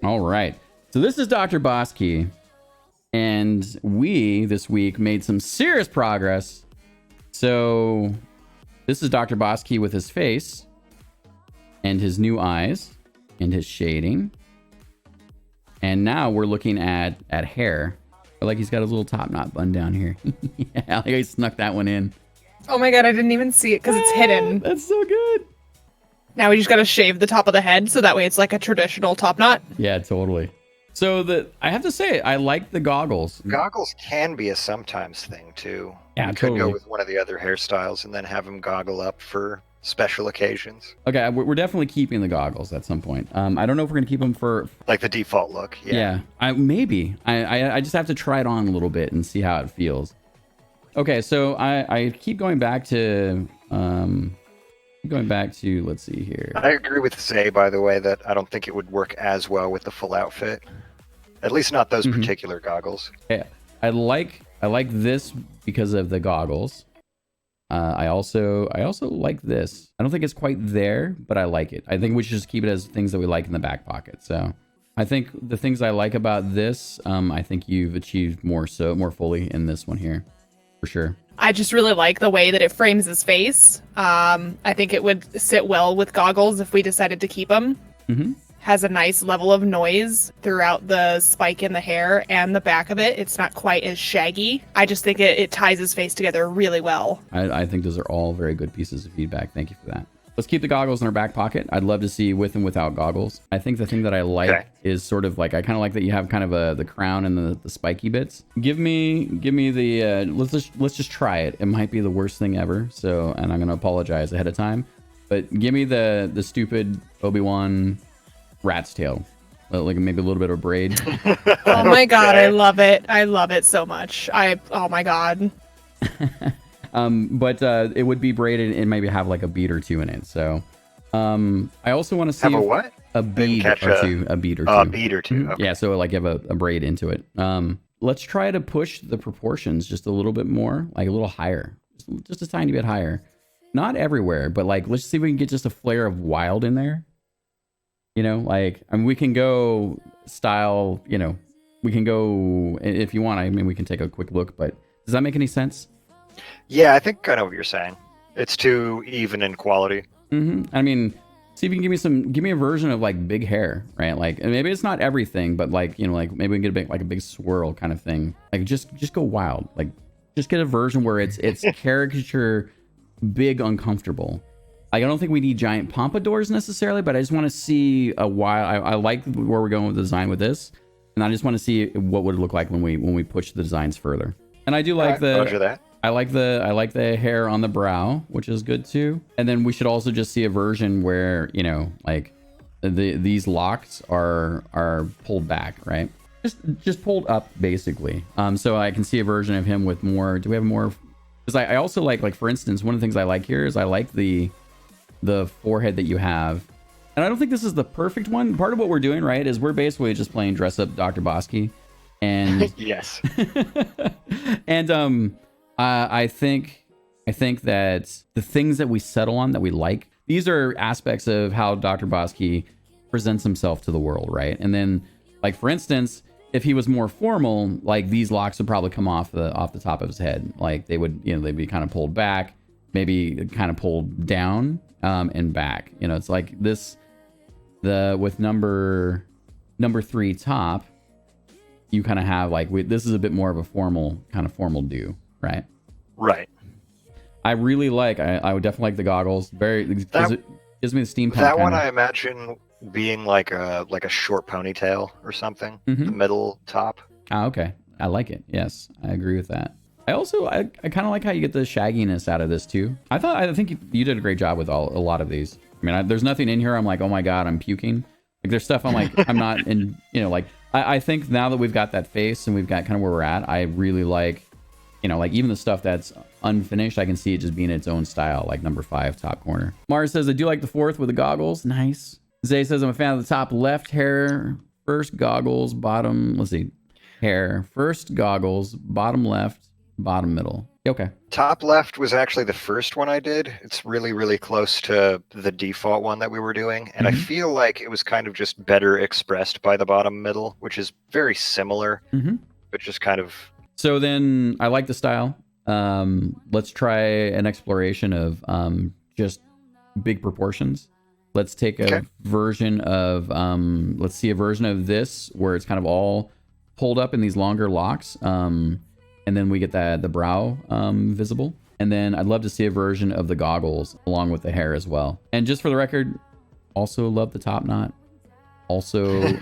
All right. So this is DrBossKey, and we this week made some serious progress. So this is DrBossKey with his face and his new eyes and his shading. And now we're looking at hair. I like he's got his little top knot bun down here. Yeah, like I snuck that one in. Oh my god, I didn't even see it because it's hidden. That's so good. Now we just gotta shave the top of the head so that way it's like a traditional top knot. Yeah, totally. So I have to say, I like the goggles. Goggles can be a sometimes thing too. Yeah, you totally. could go with one of the other hairstyles and then have them goggle up for special occasions. Okay, we're definitely keeping the goggles at some point. I don't know if we're gonna keep them for like the default look. Yeah. Maybe. I just have to try it on a little bit and see how it feels. Okay, so I keep going back to let's see here. I agree with Zay, by the way, that I don't think it would work as well with the full outfit. At least not those particular goggles. Yeah, I like this because of the goggles. I also like this. I don't think it's quite there, but I like it. I think we should just keep it as things that we like in the back pocket. So I think the things I like about this, I think you've achieved more fully in this one here, for sure. I just really like the way that it frames his face. I think it would sit well with goggles if we decided to keep them. Mm-hmm. Has a nice level of noise throughout the spike in the hair and the back of it. It's not quite as shaggy. I just think it ties his face together really well. I think those are all very good pieces of feedback. Thank you for that. Let's keep the goggles in our back pocket. I'd love to see with and without goggles. I think the thing that I like is sort of like, I kind of like that you have kind of the crown and the spiky bits. Give me the, let's just try it. It might be the worst thing ever. So, and I'm going to apologize ahead of time, but give me the stupid Obi-Wan rat's tail. Like maybe a little bit of braid. Oh my god, I love it. I love it so much. Oh my god. But it would be braided and maybe have like a bead or two in it. So I also want to see have a what? A bead or two. A bead or two. A bead or two. Okay. Yeah, so like you have a braid into it. Let's try to push the proportions just a little bit more, like a little higher, just a tiny bit higher. Not everywhere, but like let's see if we can get just a flare of wild in there. You know, like, I mean, we can go style, you know, we can go, if you want, I mean, we can take a quick look, but does that make any sense? Yeah, I think I know what you're saying. It's too even in quality. Mm-hmm. I mean, see if you can give me a version of like big hair, right? Like, and maybe it's not everything, but like, you know, like maybe we can get a big swirl kind of thing. Like just go wild. Like just get a version where it's caricature, big, uncomfortable. I don't think we need giant pompadours necessarily, but I just want to see a while. I like where we're going with the design with this, and I just want to see what would it look like when we push the designs further. And I do like I like the hair on the brow, which is good too. And then we should also just see a version where, you know, like these locks are pulled back, right? Just pulled up basically. So I can see a version of him with more. Do we have more? Because I also like for instance, one of the things I like here is I like the forehead that you have. And I don't think this is the perfect one. Part of what we're doing, right, is we're basically just playing dress up DrBossKey. And yes. And I think that the things that we settle on that we like, these are aspects of how DrBossKey presents himself to the world, right? And then, like for instance, if he was more formal, like these locks would probably come off the top of his head. Like they would, you know, they'd be kind of pulled back, maybe kind of pulled down. And back, you know, it's like this, with number 3 top, you kind of have like, this is a bit more of a formal do, right? Right. I really like, I would definitely like the goggles. It gives me the steampunk. That one I imagine being like a short ponytail or something, the middle top. Ah, okay. I like it. Yes, I agree with that. I kind of like how you get the shagginess out of this too. I think you did a great job with a lot of these. I mean, there's nothing in here I'm like, oh my god, I'm puking. Like there's stuff I'm like, I'm not in, you know, like I think now that we've got that face and we've got kind of where we're at, I really like, you know, like even the stuff that's unfinished, I can see it just being its own style, like number 5 top corner. Mars says, I do like the 4th with the goggles. Nice. Zay says, I'm a fan of the top left hair, first goggles, bottom, let's see, hair, first goggles, bottom left, bottom middle. Okay. Top left was actually the first one I did. It's really, really close to the default one that we were doing. And I Mhm. feel like it was kind of just better expressed by the bottom middle, which is very similar, but just kind of. So then I like the style. Let's try an exploration of just big proportions. Let's take a Okay. version of, let's see a version of this where it's kind of all pulled up in these longer locks. And then we get the brow visible. And then I'd love to see a version of the goggles along with the hair as well. And just for the record, also love the top knot. Also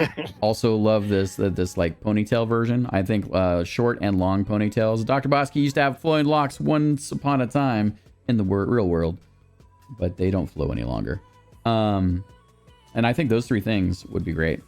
love this like ponytail version. I think short and long ponytails. DrBossKey used to have flowing locks once upon a time in the real world, but they don't flow any longer. And I think those three things would be great.